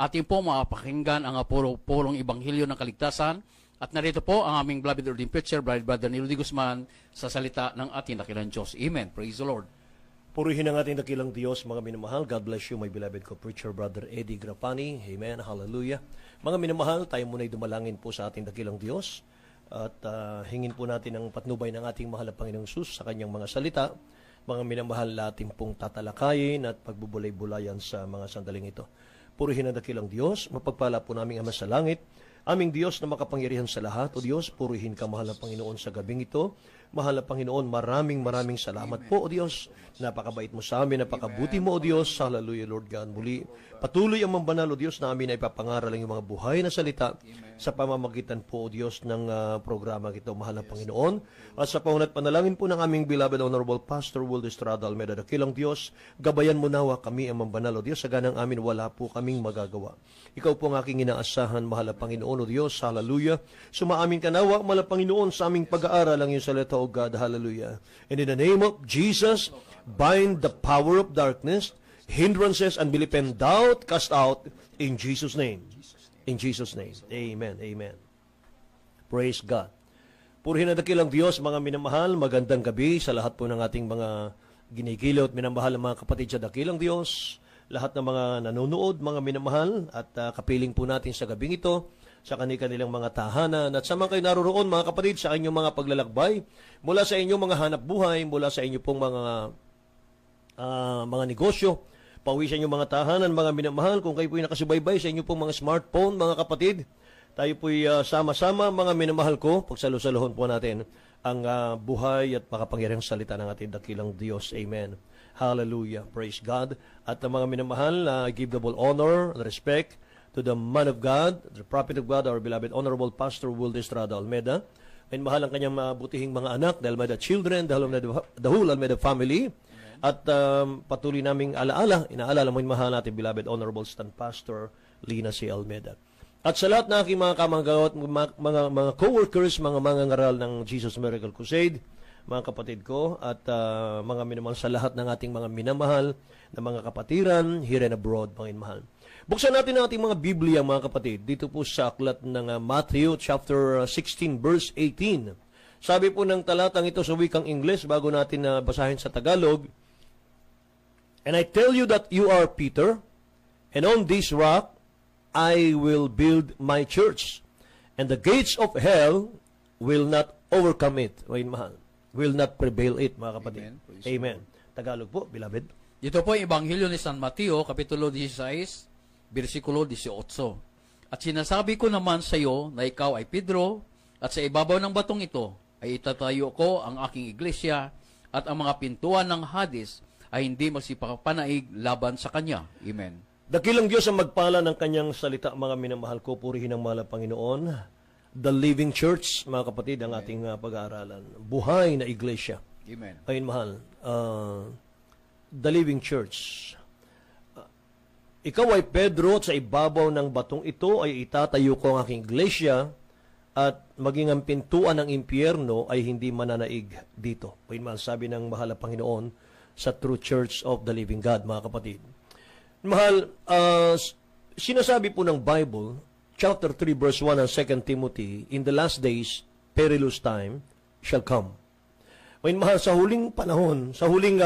Ating po makapakinggan ang pulong Ibanghilyo ng Kaligtasan. At narito po ang aming beloved ordained preacher, Brother Nilo D. Guzman, sa salita ng ating dakilang Diyos. Amen. Praise the Lord. Purihin ang ating dakilang Diyos, mga minamahal. God bless you, my beloved co-preacher, Brother Eddie Grapani. Amen. Hallelujah. Mga minamahal, tayo muna'y dumalangin po sa ating dakilang Diyos. At hingin po natin ang patnubay ng ating mahal na Panginoong Sus sa kanyang mga salita. Mga minamahal, natin pong tatalakayin at pagbubulay-bulayan sa mga sandaling ito. Purihin ang dakilang Diyos, mapagpala po namin Ama sa langit, aming Diyos na makapangyarihan sa lahat. O Diyos, purihin ka, mahal na Panginoon, sa gabing ito. Mahal na Panginoon, maraming salamat po, O Diyos. Napakabait mo sa amin, napakabuti mo, O Diyos. Hallelujah, Lord God. Muli, patuloy ang mambanal, O Diyos, na amin ay papangaral ang iyong mga buhay na salita sa pamamagitan po, O Diyos, ng programa ito, mahal na Panginoon. At sa paunat panalangin po ng aming beloved Honorable Pastor Will Estrada Almeida, dakilang Diyos, gabayan mo nawa kami ang mambanal, O Diyos. Sa ganang amin, wala po kaming magagawa. Ikaw po ang aking inaasahan, mahal na Panginoon, O Diyos. Hallelujah. Sumaamin ka nawa, mahal na Panginoon, sa aming pag-aaral ang iyong salita, O God. Hallelujah. And in the name of Jesus, bind the power of darkness, hindrances, unbelief, and doubt, cast out in Jesus' name. In Jesus' name. Amen. Amen. Praise God. Purihin ang dakilang Diyos, mga minamahal. Magandang gabi sa lahat po ng ating mga ginigiliw at minamahal ng mga kapatid sa dakilang Diyos. Lahat ng mga nanonood, mga minamahal, at kapiling po natin sa gabing ito, sa kanilang mga tahanan, at sa mga kayo naroroon, mga kapatid, sa inyong mga paglalakbay, mula sa inyong mga hanap buhay, mula sa inyong pong mga negosyo, pawisan yung mga tahanan, mga minamahal, kung kayo po'y nakasubaybay sa inyong pong mga smartphone, mga kapatid, tayo po'y sama-sama, mga minamahal ko, pagsalusaluhon po natin ang buhay at makapangyarihang salita ng ating dakilang Diyos. Amen. Hallelujah. Praise God. At mga minamahal, give double honor and respect to the man of God, the prophet of God, our beloved Honorable Pastor Will Estrada Almeida. And mahal ang kanyang mabutihing mga anak, the Almeida children, the whole Almeida family. At patuloy naming inaalala mo yung mahal natin, beloved Honorable Stand Pastor Lina C. Almeida. At sa lahat na aking mga kamanggawa at mga co-workers, mga mangangaral ng Jesus Miracle Crusade, mga kapatid ko, at mga minamahal sa lahat ng ating mga minamahal na mga kapatiran, here and abroad, mga minamahal. Buksan natin ang ating mga Biblia, mga kapatid, dito po sa aklat ng Matthew chapter 16, verse 18. Sabi po ng talatang ito sa wikang Ingles, bago natin basahin sa Tagalog, "And I tell you that you are Peter, and on this rock I will build my church, and the gates of hell will not overcome it." Wain mahal. Will not prevail it, mga kapatid. Amen. Tagalog po, beloved. Dito po yung Ibanghilyo ni San Mateo, Kapitulo 16, versikulo 18. "At sinasabi ko naman sa iyo na ikaw ay Pedro, at sa ibabaw ng batong ito ay itatayo ko ang aking iglesia, at ang mga pintuan ng Hades ay hindi magsipapanaig laban sa kanya." Amen. Dakilang Diyos ang magpala ng kanyang salita, mga minamahal ko, purihin ang mahal na Panginoon. The Living Church, mga kapatid, ang ating pag-aaralan. Buhay na iglesia. Amen. Ayun, mahal. The Living Church. Ikaw ay Pedro, at sa ibabaw ng batong ito ay itatayo ko ang aking iglesia, at maging ang pintuan ng impyerno ay hindi mananaig dito. Ayun, mahal, sabi ng mahal na Panginoon sa True Church of the Living God, mga kapatid. Mahal, sinasabi po ng Bible, chapter 3, verse 1 ng 2 Timothy, "In the last days, perilous time shall come." Ngayon, mahal, sa huling panahon, sa huling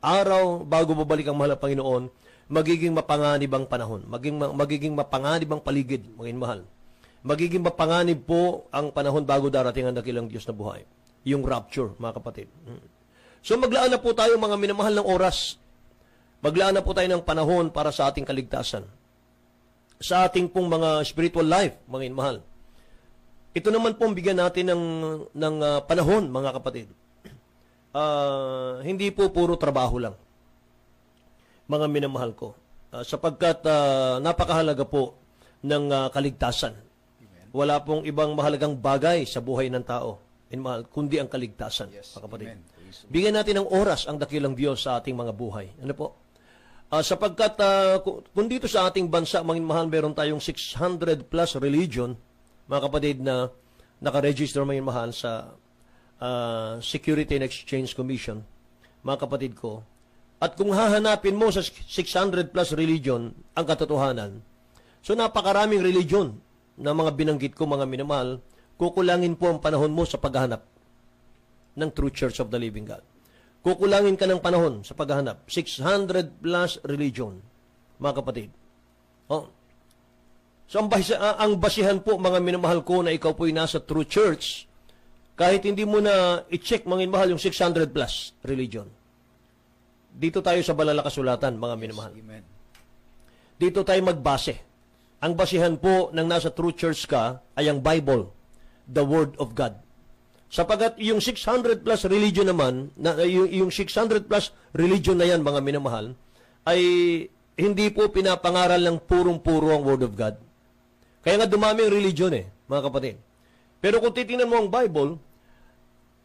araw, bago babalik ang mahal na Panginoon, magiging mapanganib ang panahon. Magiging mapanganib ang paligid, ngayon, mahal. Magiging mapanganib po ang panahon bago darating ang dakilang Diyos na buhay. Yung rapture, mga kapatid. So, maglaan na po tayo, mga minamahal, ng oras. Maglaan na po tayo ng panahon para sa ating kaligtasan. Sa ating pong mga spiritual life, mga inmahal. Ito naman pong bigyan natin ng panahon, mga kapatid. Hindi po puro trabaho lang, mga minamahal ko. Sapagkat napakahalaga po ng kaligtasan. Wala pong ibang mahalagang bagay sa buhay ng tao, inmahal, kundi ang kaligtasan, mga kapatid. Bigyan natin ng oras ang dakilang Diyos sa ating mga buhay. Ano po? Sapagkat kung dito sa ating bansa, mga mahal, meron tayong 600 plus religion, mga kapatid, na nakaregister, mga mahal, sa Security and Exchange Commission, mga kapatid ko. At kung hahanapin mo sa 600 plus religion ang katotohanan, So napakaraming religion na mga binanggit ko, mga minamahal, kukulangin po ang panahon mo sa paghahanap ng True Church of the Living God. Kukulangin ka ng panahon sa paghahanap. 600 plus religion, mga kapatid. Oh. So ang basihan po, mga minamahal ko, na ikaw po'y nasa True Church, kahit hindi mo na i-check, mga minamahal, yung 600 plus religion. Dito tayo sa banal na kasulatan, mga minamahal. Amen. Dito tayo magbase. Ang basihan po ng nasa True Church ka ay ang Bible, the Word of God. Sapagat yung 600 plus religion naman, yung 600 plus religion na yan, mga minamahal, ay hindi po pinapangaral ng purong-puro ang Word of God. Kaya nga dumami ang religion mga kapatid. Pero kung titingnan mo ang Bible,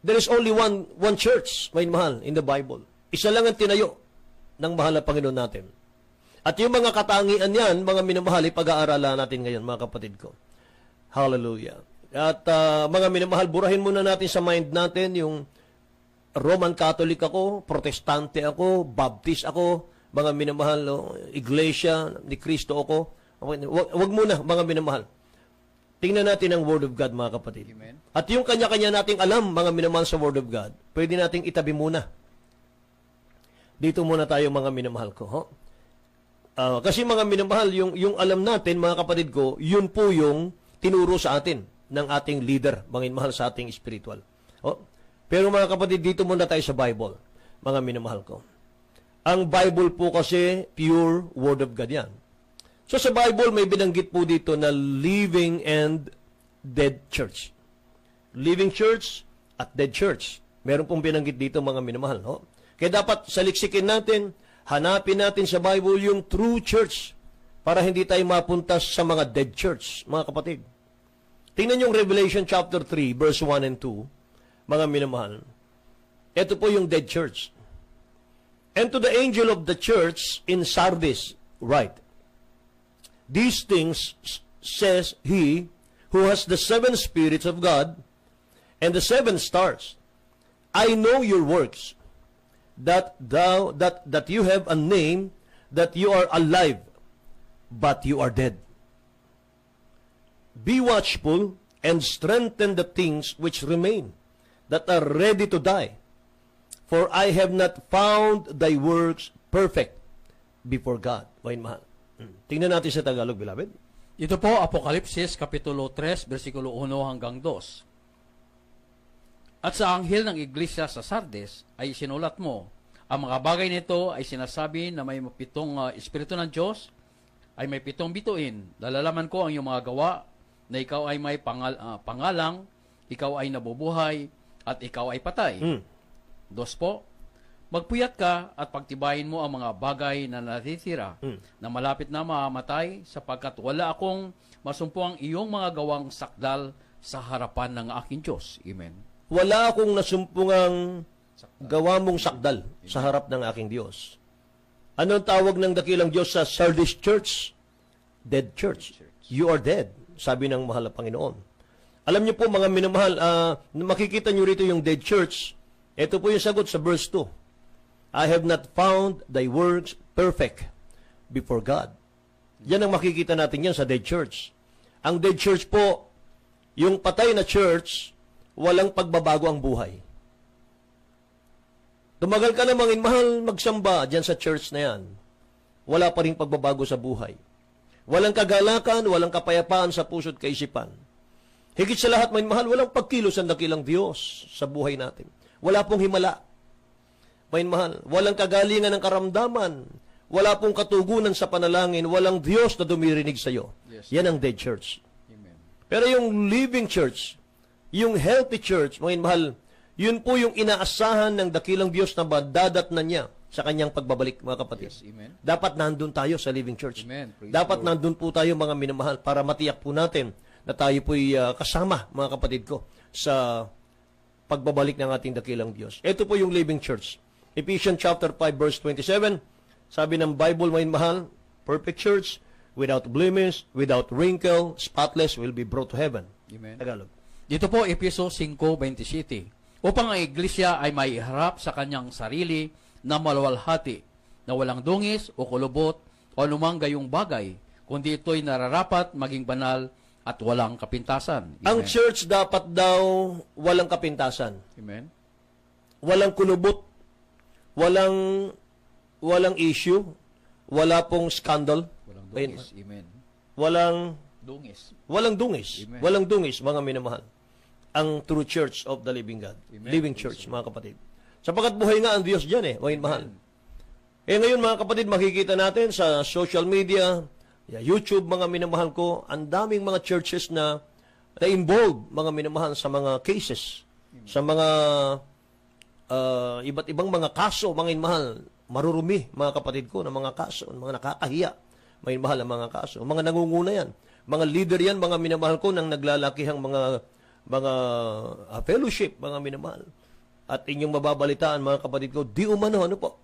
there is only one church, mga minamahal, in the Bible. Isa lang ang tinayo ng mahal na Panginoon natin. At yung mga katangian yan, mga minamahal, pag-aaralan natin ngayon, mga kapatid ko. Hallelujah. At mga minamahal, burahin muna natin sa mind natin yung Roman Catholic ako, Protestante ako, Baptist ako, mga minamahal, Iglesia ni Cristo ako. Wag muna, mga minamahal. Tingnan natin ang Word of God, mga kapatid. Amen. At yung kanya-kanya nating alam, mga minamahal, sa Word of God, pwede nating itabi muna. Dito muna tayo, mga minamahal ko. Ho? Kasi mga minamahal, yung alam natin, mga kapatid ko, yun po yung tinuro sa atin ng ating leader, mga minamahal, sa ating spiritual. Pero mga kapatid, dito muna tayo sa Bible, mga minamahal ko. Ang Bible po kasi, pure Word of God yan. So sa Bible, may binanggit po dito na living and dead church. Living church at dead church. Meron pong binanggit dito, mga minamahal. Kaya dapat saliksikin natin, hanapin natin sa Bible yung true church para hindi tayo mapunta sa mga dead church, mga kapatid. Tingnan yung Revelation chapter 3, verse 1 and 2, mga minamahal. Ito po yung dead church. And to the angel of the church in Sardis, write, these things says he who has the 7 spirits of God and the 7 stars. I know your works, that you have a name, that you are alive, but you are dead. Be watchful and strengthen the things which remain, that are ready to die. For I have not found thy works perfect before God. Mahal. Tingnan natin sa Tagalog, beloved. Ito po, Apokalipsis, Kapitulo 3, versikulo 1 hanggang 2. At sa anghel ng iglesia sa Sardes ay sinulat mo, ang mga bagay nito ay sinasabi na may 7 Espiritu ng Diyos, ay may 7 bituin. Lalalaman ko ang iyong mga gawa, na ikaw ay may pangalang, ikaw ay nabubuhay, at ikaw ay patay. 2 po, magpuyat ka at pagtibayin mo ang mga bagay na natitira, na malapit na mamamatay, sapagkat wala akong masumpuang iyong mga gawang sakdal sa harapan ng aking Diyos. Amen. Wala akong nasumpungang gawa mong sakdal sa harap ng aking Diyos. Anong tawag ng dakilang Diyos sa Sardis Church? Dead church. You are dead, sabi ng mahal na Panginoon. Alam niyo po, mga minamahal, makikita niyo rito yung dead church. Ito po yung sagot sa verse 2. I have not found thy works perfect before God. Yan ang makikita natin yan sa dead church. Ang dead church po, yung patay na church, walang pagbabago ang buhay. Tumagal ka na, mga mahal, magsamba dyan sa church na yan. Wala pa rin pagbabago sa buhay. Walang kagalakan, walang kapayapaan sa puso't kaisipan. Higit sa lahat, mga mahal, walang pagkilos ang dakilang Diyos sa buhay natin. Wala pong himala. Mga mahal, walang kagalingan ng karamdaman. Wala pong katugunan sa panalangin. Walang Diyos na dumirinig sa iyo. Yes. Yan ang dead church. Amen. Pero yung living church, yung healthy church, mga mahal, yun po yung inaasahan ng dakilang Diyos na madadatnan niya sa kanyang pagbabalik, mga kapatid. Yes, amen. Dapat nandun tayo sa living church. Amen. Praise Dapat the Lord. nandun po tayo, mga minamahal, para matiyak po natin na tayo po'y kasama, mga kapatid ko, sa pagbabalik ng ating dakilang Diyos. Ito po yung living church. Ephesians chapter 5, verse 27, sabi ng Bible, mga mahal, perfect church, without blemish, without wrinkle, spotless, will be brought to heaven. Amen. Tagalog. Dito po, Efeso 5:27. Upang ang iglesia ay may harap sa kanyang sarili na maluwalhati, na walang dungis o kulubot o anumang gayong bagay, kundi ito'y nararapat maging banal at walang kapintasan. Amen. Ang church dapat daw walang kapintasan. Amen. Walang kulubot, walang issue, wala pong scandal, Walang dungis. Amen. walang Dungis. dungis, Amen. walang dungis, mga minamahal. Ang true church of the living God, Amen. living church, mga kapatid. Sapagkat buhay nga ang Diyos diyan mga mahal. Ngayon mga kapatid, makikita natin sa social media, YouTube, mga minamahal ko, ang daming mga churches na involved, mga minamahal, sa mga cases, sa mga iba't ibang mga kaso, mga inmahal, marurumi, mga kapatid ko, ng mga kaso, mga nakakahiya, mga inmahal ang mga kaso. Mga nangunguna yan. Mga leader yan, mga minamahal ko, ng naglalakihang mga fellowship, mga minamahal. At inyong mababalitaan, mga kapatid ko, di umano, ano po?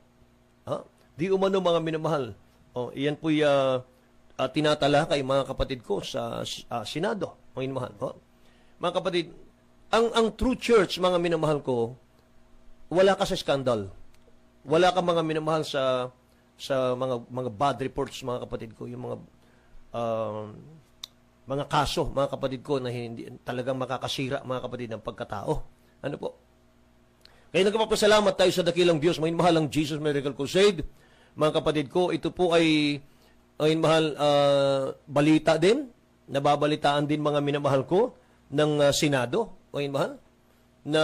Di umano, mga minamahal. Iyan po'y tinatalakay, mga kapatid ko, sa Senado, mga minamahal. Mga kapatid, ang true church, mga minamahal ko, wala ka sa skandal. Wala ka, mga minamahal, sa mga bad reports, mga kapatid ko, yung mga kaso, mga kapatid ko, na hindi talagang makakasira, mga kapatid, ng pagkatao. Ano po? Kaya nagpapasalamat tayo sa dakilang Diyos, mga mahalang Jesus Miracle Crusade. Mga kapatid ko, ito po ay mahal balita din, nababalitaan din, mga minamahal ko, ng Senado, mga mahal, na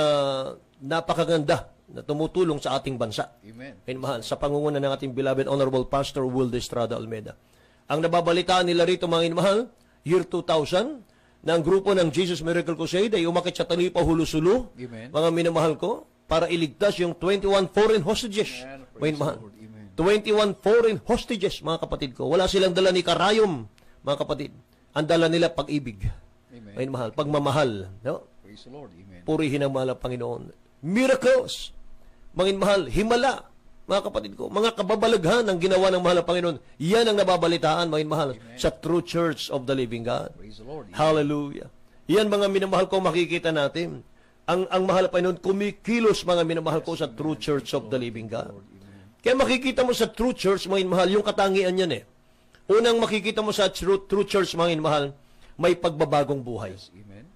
napakaganda na tumutulong sa ating bansa. Amen. Mahal, sa pangunguna ng ating beloved Honorable Pastor Wilde Estrada Almeida. Ang nababalitaan nila rito, mga mahal, year 2000, na ang grupo ng Jesus Miracle Crusade ay umakit sa Talipa, Hulusulo, Amen. mga minamahal ko, para iligtas yung 21 foreign hostages. Praise Mahal. the Lord. Amen. 21 foreign hostages, mga kapatid ko. Wala silang dala ni karayom, mga kapatid. Ang dala nila pag-ibig. Amen. May mahal, pagmamahal. No? Praise the Lord. Amen. Purihin ang mahal ang Panginoon. Miracles, mga mahal, himala, mga kapatid ko. Mga kababalaghan ang ginawa ng mahal ang Panginoon. Yan ang nababalitaan, mga mahal, sa true church of the living God. Praise the Lord. Amen. Hallelujah. Yan, mga minamahal ko, makikita natin. Ang mahal ang Panginoon, kumikilos, mga minamahal ko, sa true church of the living God. Kaya makikita mo sa true church, mga mahal, yung katangian yan Unang makikita mo sa true church, mga mahal, may pagbabagong buhay. Amen.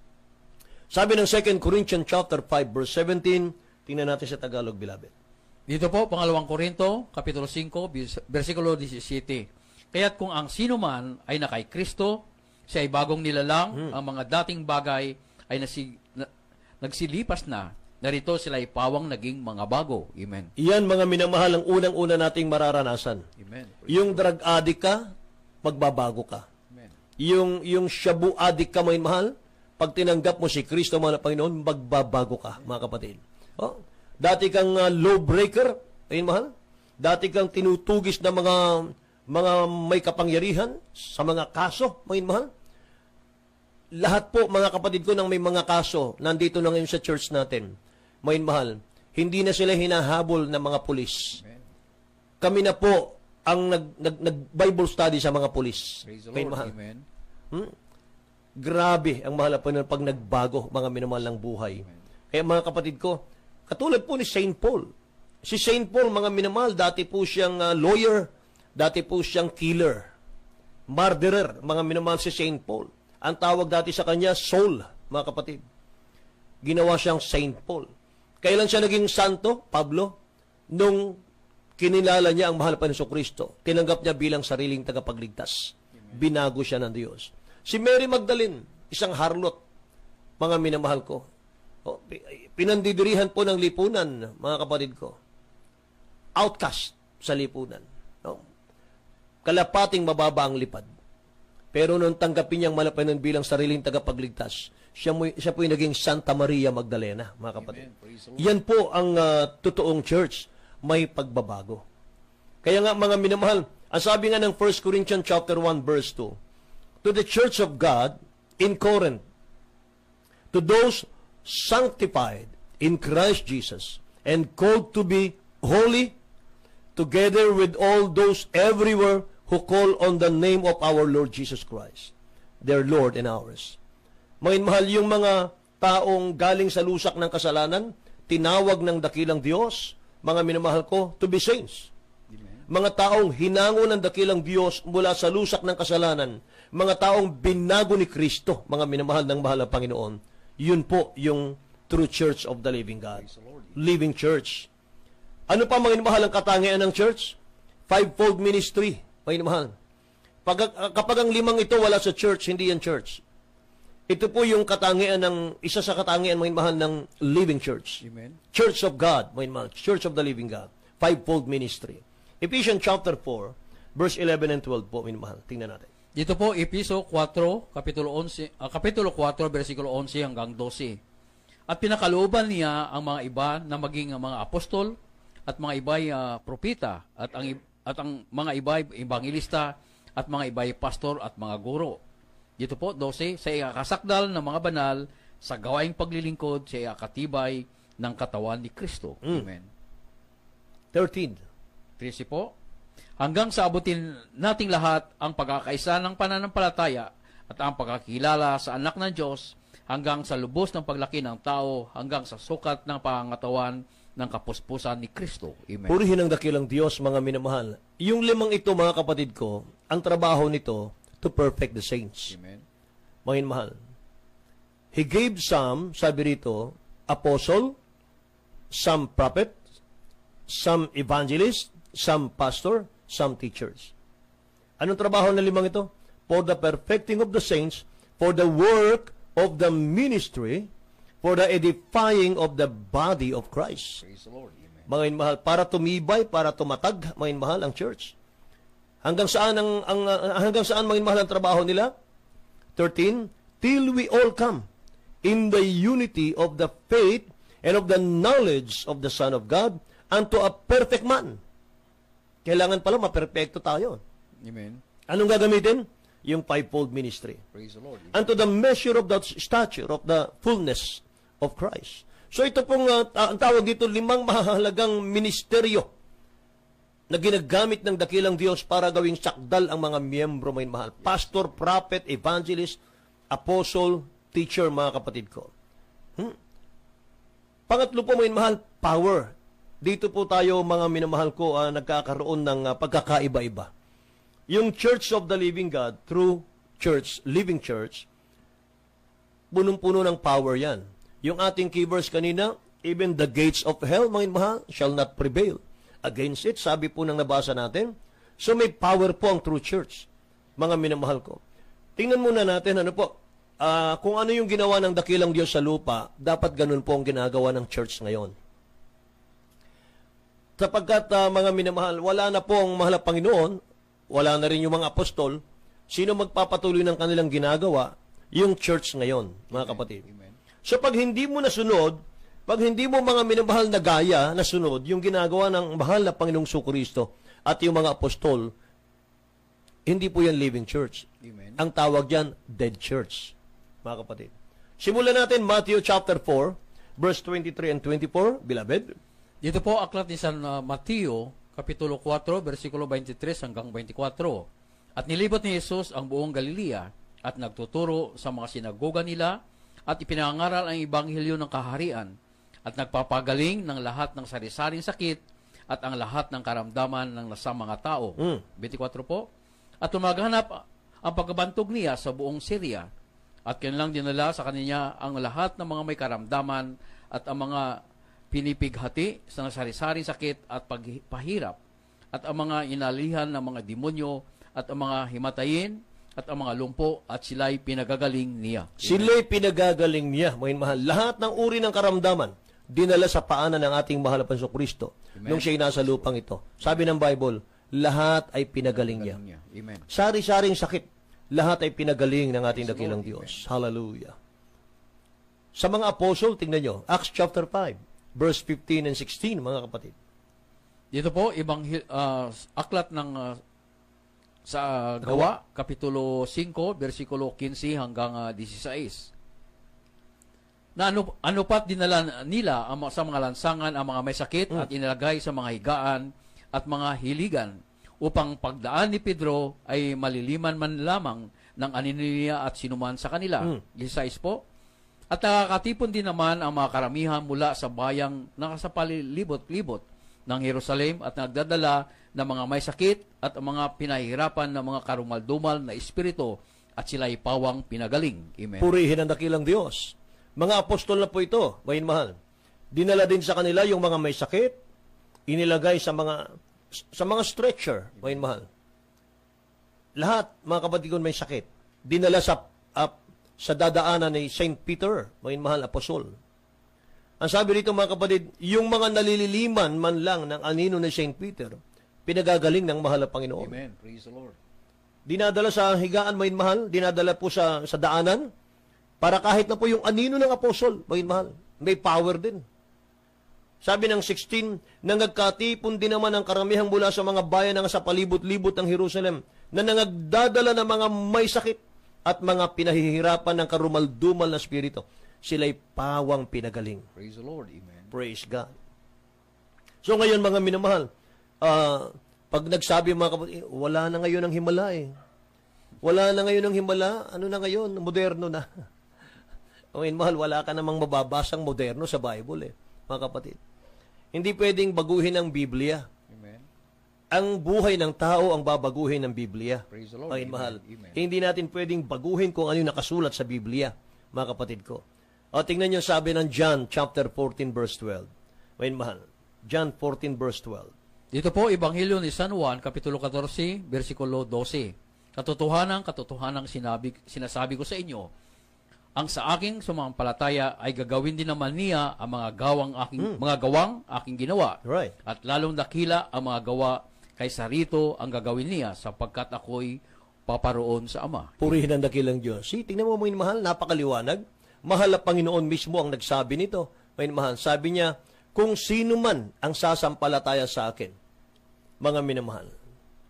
Sabi ng 2 Corinthians chapter 5 verse 17, tingnan natin sa Tagalog, beloved. Dito po, pangalawang Korinto, Kapitulo 5, versikulo 17. Kaya't kung ang sino man ay na kay Kristo, siya ay bagong nilalang, ang mga dating bagay ay nagsilipas na, narito sila ay pawang naging mga bago. Amen. Iyan, mga minamahal, ang unang-una nating mararanasan. Amen. Yung drug addict ka, magbabago ka. Amen. Yung shabu addict ka, mga mahal, pag tinanggap mo si Kristo, mga Panginoon, magbabago ka, mga kapatid. Dati kang law breaker, ayun mahal. Dati kang tinutugis na mga may kapangyarihan sa mga kaso, mga mahal. Lahat po, mga kapatid ko, nang may mga kaso, nandito na ngayon sa church natin, mga mahal, hindi na sila hinahabol ng mga pulis. Amen. Kami na po ang nag-Bible study sa mga pulis. Praise the Mga Lord. mahal. Amen. Grabe ang mahal po pag nagbago, mga minamahal ng buhay. Kaya mga kapatid ko, katulad po ni St. Paul. Si St. Paul, mga minamahal, dati po siyang lawyer, dati po siyang killer, murderer, mga minamahal si St. Paul. Ang tawag dati sa kanya, Saul, mga kapatid. Ginawa siyang St. Paul. Kailan siya naging santo, Pablo? Nung kinilala niya ang mahal pa ni Kristo. Tinanggap niya bilang sariling tagapagligtas. Binago siya ng Diyos. Si Mary Magdalene, isang harlot, mga minamahal ko. Pinandidirihan po ng lipunan, mga kapatid ko. Outcast sa lipunan. Kalapating mababa ang lipad. Pero nung tanggapin niyang malapanan bilang sariling tagapagligtas, siya po'y naging Santa Maria Magdalena, mga kapatid. Yan po ang totoong church, may pagbabago. Kaya nga, mga minamahal, ang sabi nga ng 1 Corinthians chapter 1 verse 2, to the church of God in Corinth, to those sanctified in Christ Jesus and called to be holy, together with all those everywhere who call on the name of our Lord Jesus Christ, their Lord and ours. Mga mahal, yung mga taong galing sa lusak ng kasalanan, tinawag ng dakilang Diyos, mga minamahal ko, to be saints. Amen. mga taong hinango ng dakilang Diyos mula sa lusak ng kasalanan, mga taong binago ni Kristo, mga minamahal ng mahal na Panginoon. Yun po yung true church of the living God. Living church. Ano pa mga minamahal ang katangian ng church? Fivefold ministry, mga minamahal. Kapag ang limang ito wala sa church, hindi yan church. Ito po yung katangian ng, isa sa katangian, mga minamahal, ng living church. Amen. Church of God, mga minamahal. Church of the living God. Fivefold ministry. Ephesians chapter 4, verse 11 and 12 po, minamahal. Tingnan natin. Dito po, Episo 4, Kapitulo 4, versikulo 11 hanggang 12. At pinakalooban niya ang mga iba na maging mga apostol, at mga iba'y propita, at ang mga iba'y evangelista, at mga iba'y pastor at mga guro. Dito po, 12, sa ikakasakdal ng mga banal, sa gawaing paglilingkod, sa ikakatibay ng katawan ni Kristo. Amen. 13. 13 po, hanggang sa abutin nating lahat ang pagkakaisa ng pananampalataya at ang pagkakilala sa anak ng Diyos, hanggang sa lubos ng paglaki ng tao, hanggang sa sukat ng pangangatawan ng kapuspusan ni Kristo. Amen. Purihin ang dakilang Diyos, mga minamahal. Yung limang ito, mga kapatid ko, ang trabaho nito, to perfect the saints. Amen. Mga minamahal. He gave some, sabi rito, apostle, some prophet, some evangelist, some pastor, some teachers. Anong trabaho ng limang ito? For the perfecting of the saints, for the work of the ministry, for the edifying of the body of Christ. Praise the Lord. Amen. Mga inmahal, para tumibay, para tumatag, mga inmahal, ang church. Hanggang saan hanggang saan mga inmahal ang trabaho nila? 13, till we all come in the unity of the faith and of the knowledge of the Son of God unto a perfect man. Kailangan pala maperfecto tayo. Amen. Anong gagamitin? Yung fivefold ministry. Praise the Lord. Amen. Unto the measure of the stature of the fullness of Christ. So ito pong ang tawag dito, limang mahalagang ministeryo na ginagamit ng dakilang Diyos para gawing sakdal ang mga miyembro, may mahal. Pastor, prophet, evangelist, apostle, teacher, mga kapatid ko. Pangatlo po, may mahal, power. Dito po tayo, mga minamahal ko, nagkakaroon ng pagkakaiba-iba. Yung Church of the Living God, true church, living church, punong-puno ng power yan. Yung ating key verse kanina, even the gates of hell, mga mahal, shall not prevail against it. Sabi po ng nabasa natin. So may power po ang true church, mga minamahal ko. Tingnan muna natin, ano po, kung ano yung ginawa ng dakilang Diyos sa lupa, dapat ganun po ang ginagawa ng church ngayon. Sapagkat mga minamahal, wala na po ang mahal na Panginoon, wala na rin yung mga apostol, sino magpapatuloy ng kanilang ginagawa? Yung church ngayon, mga kapatid. Amen. So pag hindi mo nasunod, pag hindi mo mga minamahal na gaya nasunod, yung ginagawa ng mahal na Panginoong Jesucristo at yung mga apostol, hindi po yan living church. Amen. Ang tawag dyan, dead church, mga kapatid. Simulan natin Matthew chapter 4, verse 23 and 24, beloved. Dito po, aklat ni San Mateo, Kapitulo 4, versikulo 23 hanggang 24. At nilibot ni Jesus ang buong Galilea at nagtuturo sa mga sinagoga nila at ipinangaral ang ibanghilyo ng kaharian at nagpapagaling ng lahat ng sari-saring sakit at ang lahat ng karamdaman ng nasa mga tao. 24 po. At tumaganap ang pagbantog niya sa buong Syria at kanilang dinala sa kanya ang lahat ng mga may karamdaman at ang mga pinipighati sa sari-saring sakit at pagpahirap at ang mga inalihan ng mga demonyo at ang mga himatayin at ang mga lumpo at sila'y pinagagaling niya. Sila'y pinagagaling niya, mga mahal. Lahat ng uri ng karamdaman, dinala sa paanan ng ating mahal na Jesucristo nung siya'y nasa lupang ito. Sabi ng Bible, lahat ay pinagaling niya. Amen. Sari-saring sakit, lahat ay pinagaling ng ating dakilang Diyos. Hallelujah. Sa mga apostle, tingnan nyo, Acts chapter 5, verse 15 and 16, mga kapatid. Dito po, aklat ng sa Gawa, Kapitulo 5, versikulo 15 hanggang 16. Na ano pat dinala nila sa mga lansangan ang mga may sakit at inilagay sa mga higaan at mga hiligan upang pagdaan ni Pedro ay maliliman man lamang ng aniniya at sinuman sa kanila. 16 po. At nakakatipon din naman ang mga karamihan mula sa bayang nakasapalibot-libot ng Jerusalem at nagdadala ng mga may sakit at ang mga pinahihirapan ng mga karumal-dumal na espiritu at sila'y pawang pinagaling. Amen. Purihin ang dakilang Diyos. Mga apostol na po ito, mga mahal. Dinala din sa kanila yung mga may sakit, inilagay sa mga stretcher, mga mahal. Lahat, mga kapatid ko, may sakit. Dinala sa dadaanan ni Saint Peter, mga mahal, apostol. Ang sabi rito, mga kapatid, yung mga nalililiman man lang ng anino ni Saint Peter, pinagagaling ng mahal na Panginoon. Amen. Praise the Lord. Dinadala sa higaan, mga mahal, dinadala po sa daanan, para kahit na po yung anino ng apostol, mga mahal, may power din. Sabi ng 16, nangagkatipon din naman ang karamihang mula sa mga bayan ng sa palibot-libot ng Jerusalem, na nangagdadala ng mga may sakit at mga pinahihirapan ng karumal-dumal na spirito. Sila'y pawang pinagaling. Praise the Lord. Amen. Praise God. So ngayon, mga minamahal, pag nagsabi mga kapatid, wala na ngayon ang himala eh. Wala na ngayon ang himala. Ano na ngayon? Moderno na. Ngayon, mahal, wala ka namang mababasang moderno sa Bible eh, mga kapatid. Hindi pwedeng baguhin ang Biblia. Amen. Ang buhay ng tao ang babaguhin ng Biblia. Praise the Lord. Ngayon, mahal. Amen. Hindi natin pwedeng baguhin kung ano yung nakasulat sa Biblia, mga kapatid ko. O, tingnan nyo sabi ng John chapter 14 verse 12. Ngayon, mahal. John 14 verse 12. Dito po, Ebanghelyo ni San Juan, Kapitulo 14, versikulo 12. Katotohanan sinasabi ko sa inyo, ang sa aking sumampalataya ay gagawin din naman niya ang mga gawang aking ginawa. Right. At lalong dakila ang mga gawa kaysa rito ang gagawin niya sapagkat ako'y paparoon sa Ama. Purihin ang dakilang Diyos. See, tingnan mo mga mahal, napakaliwanag. Mahal na Panginoon mismo ang nagsabi nito. Mga mahal, sabi niya, kung sino man ang sasampalataya sa akin, mga minamahal.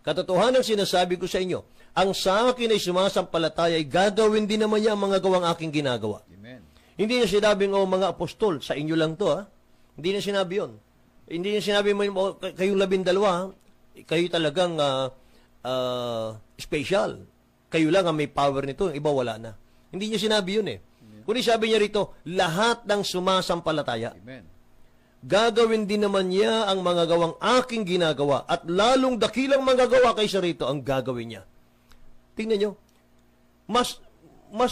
Katotohanan sinasabi ko sa inyo, ang sa akin ay sumasampalataya ay gagawin din naman niya ang mga gawang aking ginagawa. Amen. Hindi niya sinabing, mga apostol, sa inyo lang to, ha? Hindi niya sinabi yun. Hindi niya sinabi mo, kayong 12, kayo talagang special. Kayo lang ang may power nito, iba wala na. Hindi niya sinabi yun eh. Kundi sabi niya rito, lahat ng sumasampalataya, Amen. gagawin din naman niya ang mga gawang aking ginagawa at lalong dakilang mga gawa kaysa rito ang gagawin niya. Tingnan nyo, mas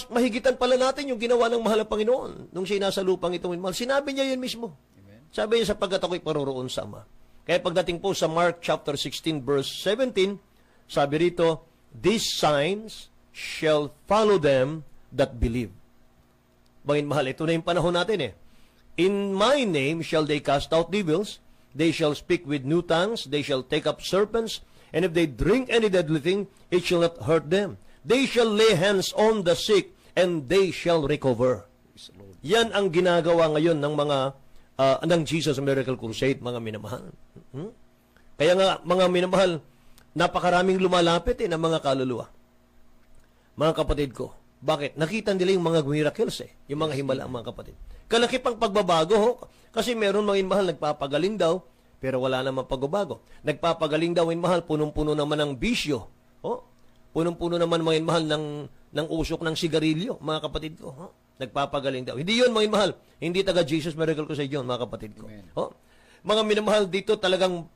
mahigitan pala natin yung ginawa ng mahal na Panginoon nung siya nasa lupang itong mahal. Sinabi niya yun mismo. Amen. Sabi niya, sapagkat ako'y paroroon sa Ama. Kaya pagdating po sa Mark chapter 16 verse 17, sabi rito, these signs shall follow them that believe. Bangin mahal, ito na yung panahon natin eh. In my name shall they cast out devils, they shall speak with new tongues, they shall take up serpents, and if they drink any deadly thing, it shall not hurt them. They shall lay hands on the sick, and they shall recover. Yan ang ginagawa ngayon ng mga ng Jesus Miracle Crusade, mga minamahal. Kaya nga, mga minamahal, napakaraming lumalapit ng mga kaluluwa. Mga kapatid ko, bakit? Nakita nila yung mga miracles yung mga himala, mga kapatid. Kalaki pang pagbabago, kasi meron mga mahal nagpapagaling daw, pero wala namang pagbabago. Nagpapagaling daw yung mahal, punong-puno naman ng bisyo. Punong-puno naman mga mahal ng usok ng sigarilyo, mga kapatid ko. Nagpapagaling daw. Hindi yun, mga mahal. Hindi taga Jesus Miracle Crusade yun, mga kapatid ko. Mga minamahal, dito talagang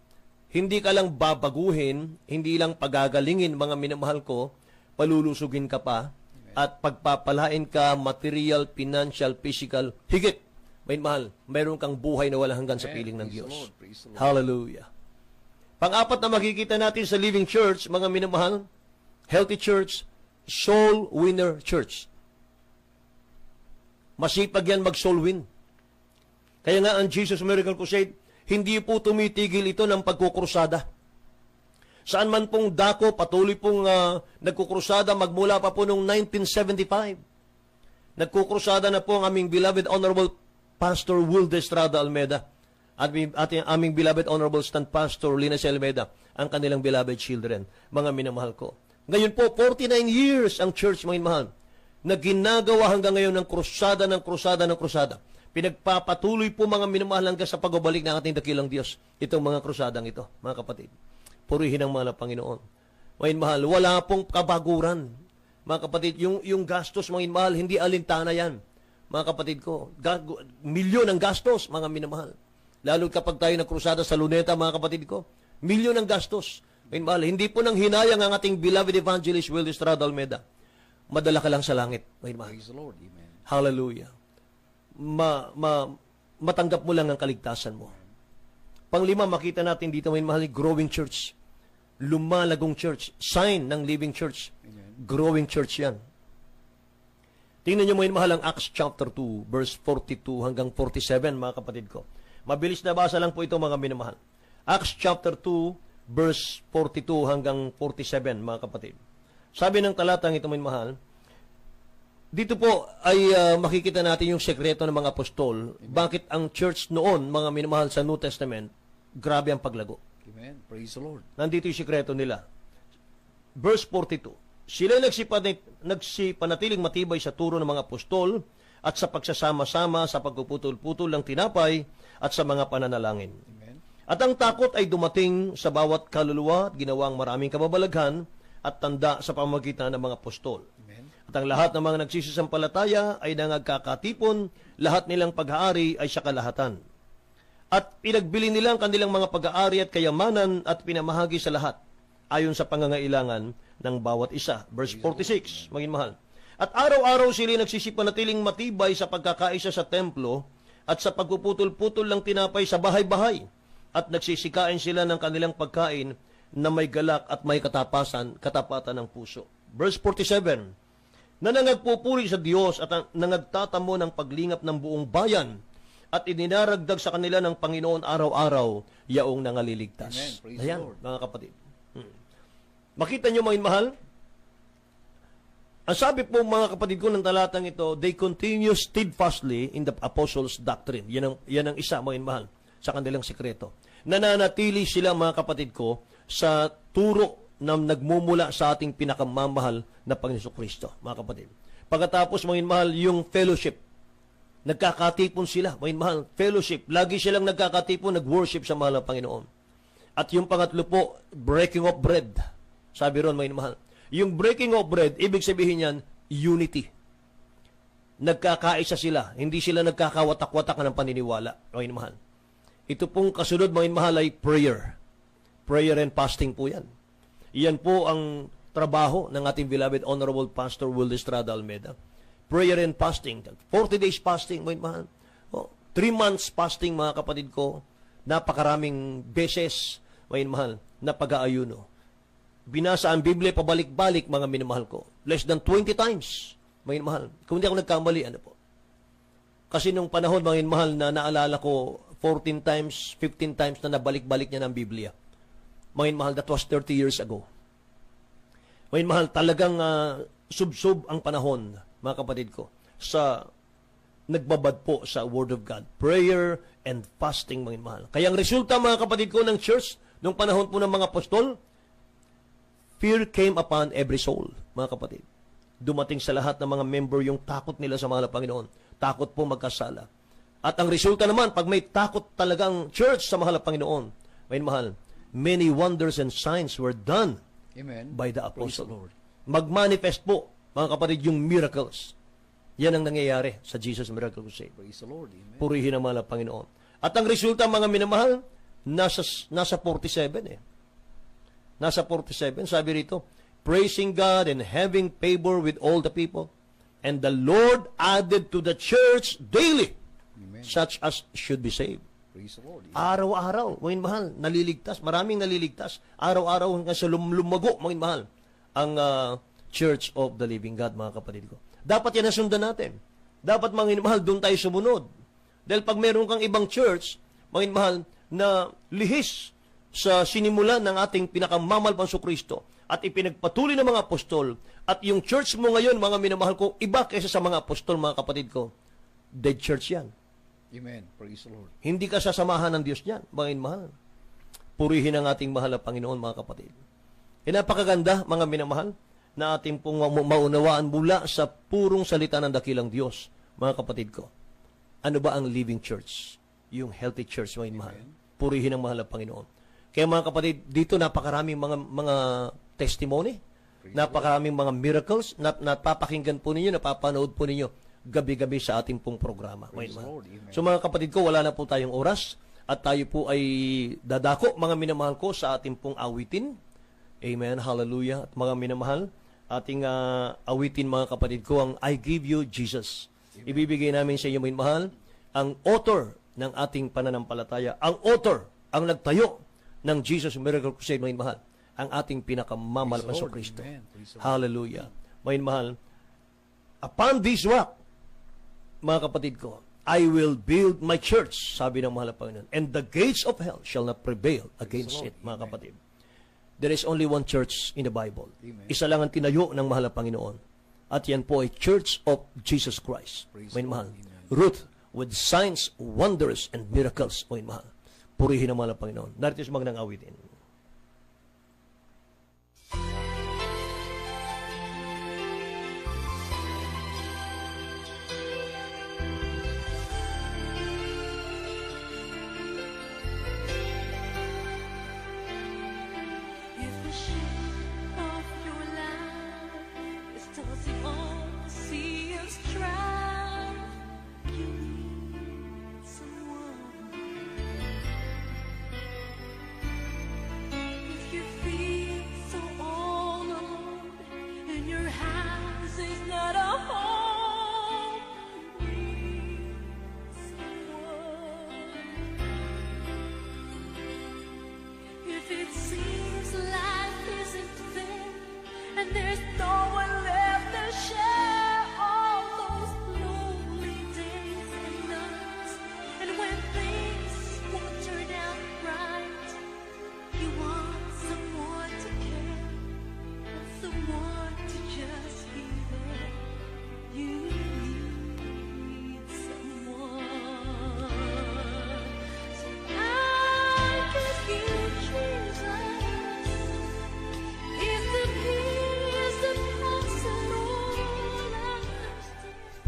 hindi ka lang babaguhin, hindi lang pagagalingin, mga minamahal ko, palulusugin ka pa, at pagpapalain ka, material, financial, physical, higit. May mahal, mayroon kang buhay na wala hanggan sa piling ng Diyos. Hallelujah. Pang-apat na makikita natin sa Living Church, mga minamahal, healthy church, soul winner church. Masipag yan mag-soul win. Kaya nga ang Jesus Miracle Crusade, hindi po tumitigil ito ng pagkukrusada. Saan man pong dako, patuloy pong nagkukrusada magmula pa po noong 1975. Nagkukrusada na po ang aming beloved Honorable Pastor Wilde Estrada Almeida at aming beloved Honorable Stand Pastor Lina C. Almeida, ang kanilang beloved children, mga minamahal ko. Ngayon po, 49 years ang church, mga mahal, na ginagawa hanggang ngayon ng krusada, ng krusada, ng krusada. Pinagpapatuloy po mga minamahal hanggang sa pagbabalik ng ating dakilang Diyos, itong mga krusadang ito, mga kapatid. Purihin ang mga Panginoon. Mga mahal, wala pong kabaguran. Mga kapatid, yung gastos, mga mahal, hindi alintana yan. Mga kapatid ko, milyon ang gastos, mga minamahal. Lalo kapag tayo nagkrusada sa Luneta, mga kapatid ko, milyon ang gastos. Ngayon, mahal, hindi po nang hinayang ang ating beloved evangelist Will Estrada Almeida. Madala ka lang sa langit. Ngayon, mahal. Praise the Lord. Amen. Hallelujah. Matanggap mo lang ang kaligtasan mo. Panglima, makita natin dito, may mahal, growing church. Lumalagong church. Sign ng living church. Amen. Growing church yan. Tingnan nyo mo yun, mahal, ang Acts chapter 2, verse 42 hanggang 47, mga kapatid ko. Mabilis na basa lang po ito, mga minamahal. Acts chapter 2, verse 42 hanggang 47, mga kapatid. Sabi ng talatang ito, mga mahal, dito po ay makikita natin yung sekreto ng mga apostol. Amen. Bakit ang church noon, mga minamahal sa New Testament, grabe ang paglago. Amen. Praise the Lord. Nandito yung sekreto nila. Verse 42. Sila nagsipanatiling matibay sa turo ng mga apostol at sa pagsasama-sama sa pagpuputol-putol ng tinapay at sa mga pananalangin. Amen. At ang takot ay dumating sa bawat kaluluwa at ginawang maraming kababalaghan at tanda sa pamamagitan ng mga apostol. Amen. At ang lahat ng mga nagsisisampalataya ay nangagkakatipon, lahat nilang pag-aari ay sa kalahatan. At pinagbili nila ang kanilang mga pag-aari at kayamanan at pinamahagi sa lahat, ayon sa pangangailangan ng bawat isa. Verse 46, maging mahal. At araw-araw sila nagsisipanatiling matibay sa pagkakaisa sa templo at sa pagpuputol-putol ng tinapay sa bahay-bahay. At nagsisikain sila ng kanilang pagkain na may galak at may katapatan ng puso. Verse 47, na nangagpupuri sa Diyos at nangagtatamo ng paglingap ng buong bayan at ininaragdag sa kanila ng Panginoon araw-araw yaong nangaliligtas. Amen. Praise Ayan, the Lord. mga kapatid. Makita nyo, mga mahal, ang sabi po, mga kapatid ko ng talatang ito, they continue steadfastly in the apostles' doctrine. Yan ang isa, mga mahal, sa kanilang sikreto. Nananatili sila, mga kapatid ko, sa turo na nagmumula sa ating pinakamamahal na Panginoon Kristo, mga kapatid. Pagkatapos, mga mahal, yung fellowship. Nagkakatipon sila, mga mahal, fellowship. Lagi silang nagkakatipon, nag-worship sa mahal ng Panginoon. At yung pangatlo po, breaking of bread. Sabi ron, mga mahal. Yung breaking of bread, ibig sabihin yan, unity. Nagkakaisa sila. Hindi sila nagkakawatak-watak ng paniniwala, mga mahal. Ito pong kasunod, mga mahal, ay prayer. Prayer and fasting po yan. Iyan po ang trabaho ng ating beloved Honorable Pastor Will Estrada Almeida. Prayer and fasting. 40 days fasting, mga mahal. 3 months fasting, mga kapatid ko. Napakaraming beses, mga mahal, na pag-aayuno. Binasa ang Biblia pabalik-balik, mga minamahal ko. Less than 20 times, mga mahal. Kung hindi ako nagkamali, ano po. Kasi nung panahon, mga mahal, na naalala ko 14 times, 15 times na nabalik-balik niya ng Biblia. Mga mahal, that was 30 years ago. Mga mahal, talagang sub-sub ang panahon, mga kapatid ko, sa nagbabad po sa Word of God. Prayer and fasting, mga mahal. Kaya ang resulta, mga kapatid ko, ng church, nung panahon po ng mga apostol, fear came upon every soul, mga kapatid. Dumating sa lahat ng mga member yung takot nila sa mahal na Panginoon. Takot po magkasala. At ang resulta naman, pag may takot talagang church sa mahal na Panginoon, may mahal, many wonders and signs were done Amen. by the Praise the apostle. Lord. Magmanifest po, mga kapatid, yung miracles. Yan ang nangyayari sa Jesus Miracle Crusade. Praise the Lord. Amen. Purihin ang mahal na Panginoon. At ang resulta, mga minamahal, nasa 47 eh. Nasa 47, sabi rito, praising God and having favor with all the people. And the Lord added to the church daily Amen. such as should be saved. Praise the Lord. Araw-araw, mga mahal, naliligtas. Maraming naliligtas. Araw-araw hanggang sa lumago, mga mahal, ang Church of the Living God, mga kapatid ko. Dapat yan nasundan natin. Dapat, mga mahal, doon tayo sumunod. Dahil pag meron kang ibang church, mga mahal, na lihis sa sinimulan ng ating pinakamamahal Panginoong Kristo at ipinagpatuloy ng mga apostol at yung church mo ngayon, mga minamahal ko, iba kaysa sa mga apostol, mga kapatid ko. Dead church yan. Amen. Praise the Lord. Hindi ka sasamahan ng Diyos niyan, mga minamahal. Purihin ang ating mahal na Panginoon, mga kapatid. Napakaganda, mga minamahal, na ating pong maunawaan mula sa purong salita ng dakilang Diyos, mga kapatid ko. Ano ba ang living church? Yung healthy church, mga minamahal. Purihin ang mahal na Panginoon. Kaya mga kapatid, dito napakaraming mga testimony, napakaraming mga miracles, napapakinggan po ninyo, napapanood po ninyo gabi-gabi sa ating pong programa. So mga kapatid ko, wala na po tayong oras At tayo po ay dadako, mga minamahal ko, sa ating pong awitin. Amen, hallelujah. At mga minamahal, ating awitin, mga kapatid ko, ang I Give You Jesus. Ibibigay namin sa inyo, mga minamahal, ang author ng ating pananampalataya, ang author, ang nagtayo ng Jesus Miracle Crusade, mga minamahal, ang ating pinakamamahal na Kristo. Hallelujah. Mga minamahal, upon this rock, mga kapatid ko, I will build my church, sabi ng mahal na Panginoon, and the gates of hell shall not prevail against it, mga kapatid. There is only one church in the Bible. Amen. Isa lang ang tinayo ng mahal na Panginoon. At yan po ay Church of Jesus Christ. May mahal. Ruth, with signs, wonders, and miracles, may mahal. Purihin ang mahal na Panginoon. Narito sa mga nang awitin.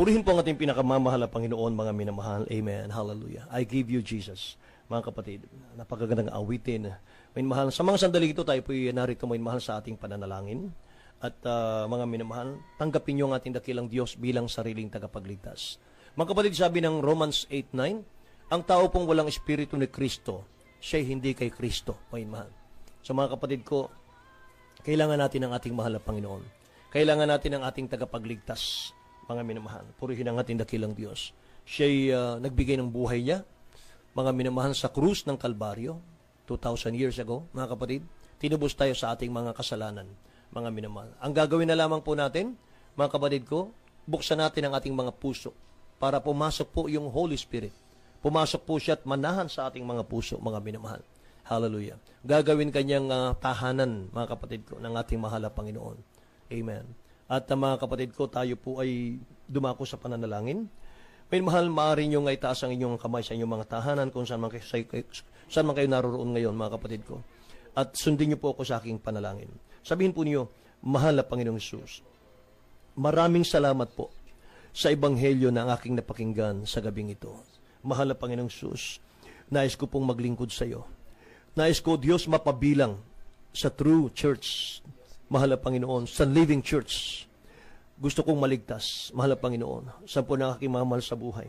Purihin po ang ating pinakamamahal na Panginoon, mga minamahal. Amen. Hallelujah. I give you Jesus. Mga kapatid, napakagandang awitin. Minamahal, sa mga sandali ito, tayo po narito, minamahal, sa ating pananalangin. At mga minamahal, tanggapin niyo ang ating dakilang Diyos bilang sariling tagapagligtas. Mga kapatid, sabi ng Romans 8:9, ang tao pong walang espiritu ni Kristo, siya'y hindi kay Kristo. Minamahal. So mga kapatid ko, kailangan natin ang ating mahal na Panginoon. Kailangan natin ang ating tagapagligtas. Mga minamahal, purihin ang ating dakilang Diyos. Siya'y nagbigay ng buhay niya, mga minamahal, sa krus ng Kalbaryo, 2,000 years ago, mga kapatid. Tinubos tayo sa ating mga kasalanan, mga minamahal. Ang gagawin na lamang po natin, mga kapatid ko, buksan natin ang ating mga puso para pumasok po yung Holy Spirit. Pumasok po siya at manahan sa ating mga puso, mga minamahal. Hallelujah. Gagawin kanyang tahanan, mga kapatid ko, ng ating mahal na Panginoon. Amen. At mga kapatid ko, tayo po ay dumako sa pananalangin. May mahal, maaari nyo nga itaas ang inyong kamay sa inyong mga tahanan kung saan man kayo naroroon ngayon, mga kapatid ko. At sundin nyo po ako sa aking panalangin. Sabihin po niyo, mahal na Panginoong Hesus, maraming salamat po sa ebanghelyo na aking napakinggan sa gabing ito. Mahal na Panginoong Hesus, nais ko pong maglingkod sa iyo. Nais ko, Diyos, mapabilang sa true church, mahal na Panginoon, sa living church. Gusto kong maligtas, mahal na Panginoon, sa po ng aking mamahal sa buhay.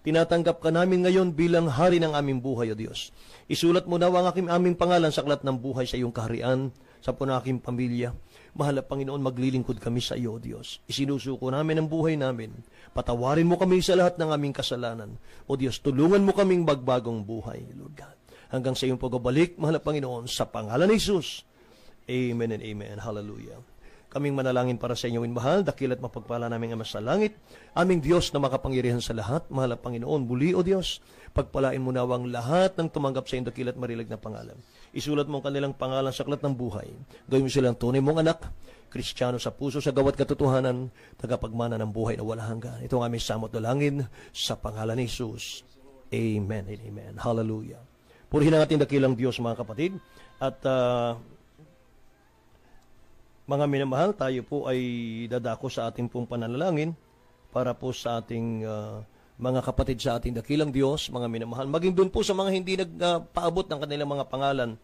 Tinatanggap ka namin ngayon bilang hari ng aming buhay, O Diyos. Isulat mo na ang aming pangalan sa aklat ng buhay sa iyong kaharian, sa po ng aking pamilya. Mahal na Panginoon, maglilingkod kami sa iyo, O Diyos. Isinusuko namin ang buhay namin. Patawarin mo kami sa lahat ng aming kasalanan. O Diyos, tulungan mo kaming magbagong buhay, Lord God. Hanggang sa iyong pagbabalik, mahal na Panginoon, sa pangalan ni Jesus. Amen and amen. Hallelujah. Kaming manalangin para sa inyo, mahal, dakil at mapagpala namin Ama sa langit. Aming Diyos na makapangyarihan sa lahat, mahal na Panginoon, muli, O Diyos, pagpalain mo nawang lahat ng tumanggap sa iyong dakil at marilag na pangalan. Isulat mo ang kanilang pangalan sa aklat ng buhay. Gawin mo silang tunay mong anak, Kristiyano sa puso, sa gawat katotohanan, tagapagmana ng buhay na wala hanggan. Ito ang aming samot dalangin sa pangalan ni Jesus. Amen and amen. Hallelujah. Purihin ang ating dakilang Diyos, mga kapatid. At mga minamahal, tayo po ay dadako sa ating pong pananalangin para po sa ating mga kapatid sa ating dakilang Diyos, mga minamahal. Maging doon po sa mga hindi nagpaabot ng kanilang mga pangalan,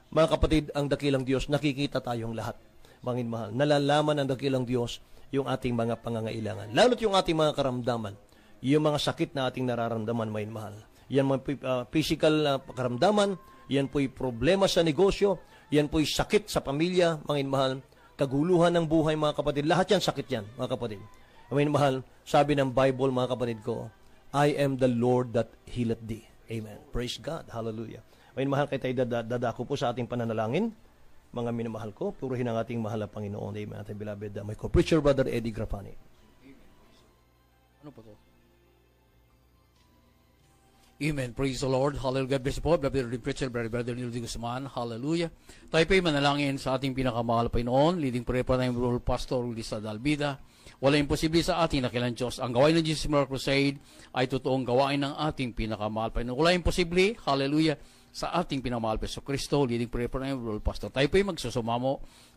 mga kapatid, ang dakilang Diyos, nakikita tayong lahat, mga minamahal. Nalalaman ng dakilang Diyos yung ating mga pangangailangan. Lalo't yung ating mga karamdaman, yung mga sakit na ating nararamdaman, mga minamahal. yan man po'y physical karamdaman, yan po'y problema sa negosyo, yan po'y sakit sa pamilya, mga inmahal, kaguluhan ng buhay, mga kapatid. Lahat yan, sakit yan, mga kapatid. Mga inmahal, sabi ng Bible, mga kapatid ko, I am the Lord that healeth thee. Amen. Praise God. Hallelujah. Mga inmahal, kaya tayo dadako po sa ating pananalangin. Mga minamahal ko, purihin ang ating mahal na Panginoon. Amen. Ating beloved, my co-preacher, Brother Eddie Grapani. Ano po to? Amen. Praise the Lord. Hallelujah. God bless you po. Brother Preacher, Brother Nilo de Guzman. Hallelujah. Tayo po'y manalangin sa ating pinakamahal na Panginoon. Leading prayer pa tayong Rule Pastor Ulisa Dalbida. Wala imposible sa ating nakilang Diyos. Ang gawain ng Jesus Miracle Crusade ay totoong gawain ng ating pinakamahal na Panginoon. Wala imposible. Hallelujah. Sa ating pinamahal Peso Kristo, leading prayer pa tayong Rule Pastor. Tayo po'y magsusumamo.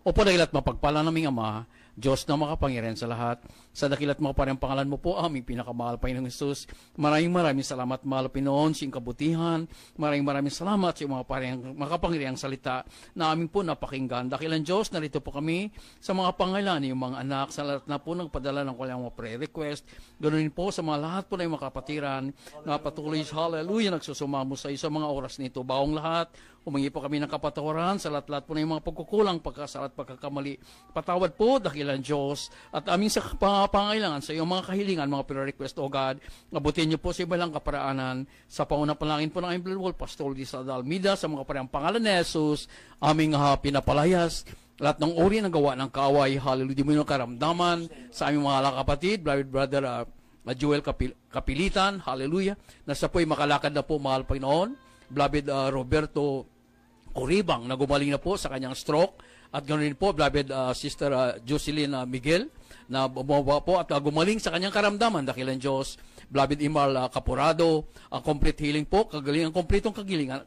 O po dakilat mapagpala naming Ama, Diyos na makapangyarihan sa lahat. Sa dakilat makaparang pangalan mo po, aming pinakamahal Panginoong Hesus. Maraming salamat, mahal Pinoon, sa iyong kabutihan. Maraming salamat sa iyong mga parang makapangyarihang salita na aming po napakinggan. Dakilan Diyos, narito po kami sa mga pangailan ng mga anak, sa lahat na po nagpadala ng kanilang mga prayer request. Ganoon po sa mga lahat po na yung mga kapatiran na patuloy, hallelujah, nagsusumamo sa iyo sa mga oras nito. Baong lahat, humingi po kami ng kapatawaran sa lahat po na yung mga pagkukulang, pagkasala at pagkakamali. Patawad po, dakilan Diyos, at aming sa pangailangan sa iyong mga kahilingan, mga prayer request, O God, abutin niyo po sa ibalang kaparaanan, sa pangunapalangin po ng aming Lord, Pastor Lisa Dalmida, sa mga parang pangalan ni Jesus, aming pinapalayas, lahat ng uri ng gawa ng kaaway, hallelujah, di mo yung karamdaman, sa aming mga kapatid, brother Joel Kapilitan, hallelujah, nasa po'y makalakad na po, mahal Panginoon, beloved Roberto Coribang, na gumaling na po sa kanyang stroke. At ganoon din po, beloved Sister Jocelyn Miguel, na bumaba po at gumaling sa kanyang karamdaman. Dakilan Diyos, beloved Imal Capurado, complete healing po, kagalingan, kompletong kagilingan.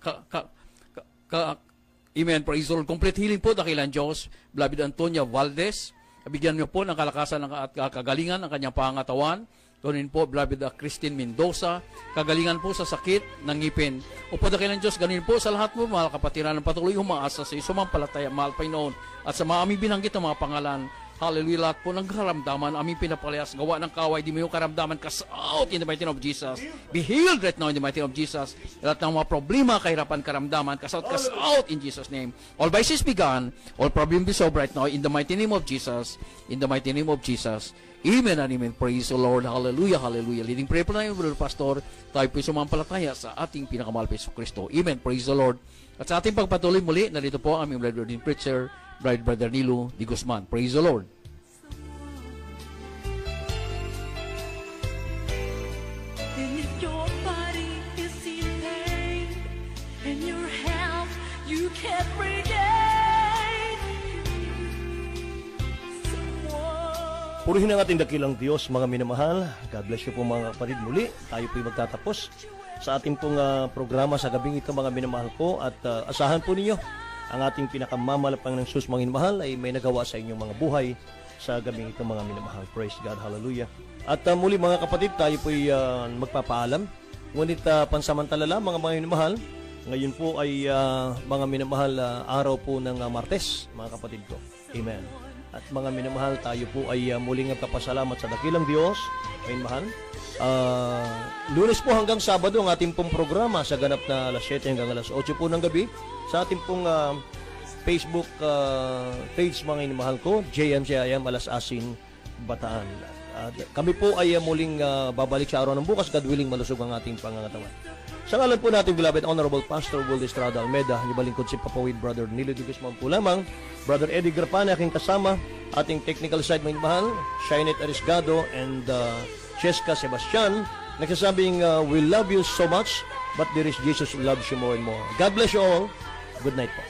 Amen, praise the Lord. Complete healing po, dakilan Diyos. Beloved Antonia Valdez, bigyan niyo po ng kalakasan at kagalingan ng kanyang pangatawan. Ganoon po, beloved Christine Mendoza, kagalingan po sa sakit ng ngipin. O po dakilan Diyos, ganoon po sa lahat mo, mahal kapatiran, ng patuloy umaasa sa iyo, sumampalataya, mahal Panginoon. At sa mga aming binanggit ng mga pangalan, hallelujah, lahat po ng karamdaman, aming pinapalayas, gawa ng kaway, di mo yung karamdaman, cast out in the mighty name of Jesus. Be healed right now in the mighty name of Jesus. Lahat ng mga problema, kahirapan, karamdaman, cast out in Jesus' name. All vices be gone, all problem be solved right now in the mighty name of Jesus. In the mighty name of Jesus. Amen and amen. Praise the Lord. Hallelujah, hallelujah. Leading prayer po na yung Brother Pastor, tayo po sumampalataya sa ating pinakamahal Peso Kristo. Amen. Praise the Lord. At sa ating pagpatuloy muli, narito po ang aming Brother Preacher, Brother Nilo de Guzman. Praise the Lord. And if your body is in pain, and your health you can't regain, Purihin ang ating dakilang Diyos, mga minamahal. God bless you po, mga kapatid. Muli, tayo po'y magtatapos sa ating pong programa sa gabing ito, mga minamahal ko. At asahan po ninyo, ang ating pinakamamalapang ng Sus, mga minamahal, ay may nagawa sa inyong mga buhay sa gabing ito, mga minamahal. Praise God, hallelujah. At muli, mga kapatid, tayo po'y magpapaalam. Ngunit pansamantala lang, mga minamahal, ngayon po ay mga minamahal, araw po ng Martes, mga kapatid ko. Amen. At mga minamahal, tayo po ay muling nagpapasalamat sa dakilang Diyos. Amen, mahal. Lunes po hanggang Sabado ang ating pong programa sa ganap na alas 7 hanggang alas 8 po ng gabi sa ating pong Facebook page, mga minamahal ko, JMCIM Alas Asin, Bataan. Kami po ay muling babalik sa araw ng bukas, God willing, malusog ang ating pangangatawan. Sa ngalan po natin, beloved Honorable Pastor Will Estrada Almeida, Nibalingkod si Papawid, Brother Nilo de Guzman po lamang, Brother Eddie Grapani, aking kasama, ating technical side, mga mahal, Shinet Arisgado, and Cheska Sebastian, nagsasabing, we love you so much, but there is Jesus who loves you more and more. God bless you all. Good night po.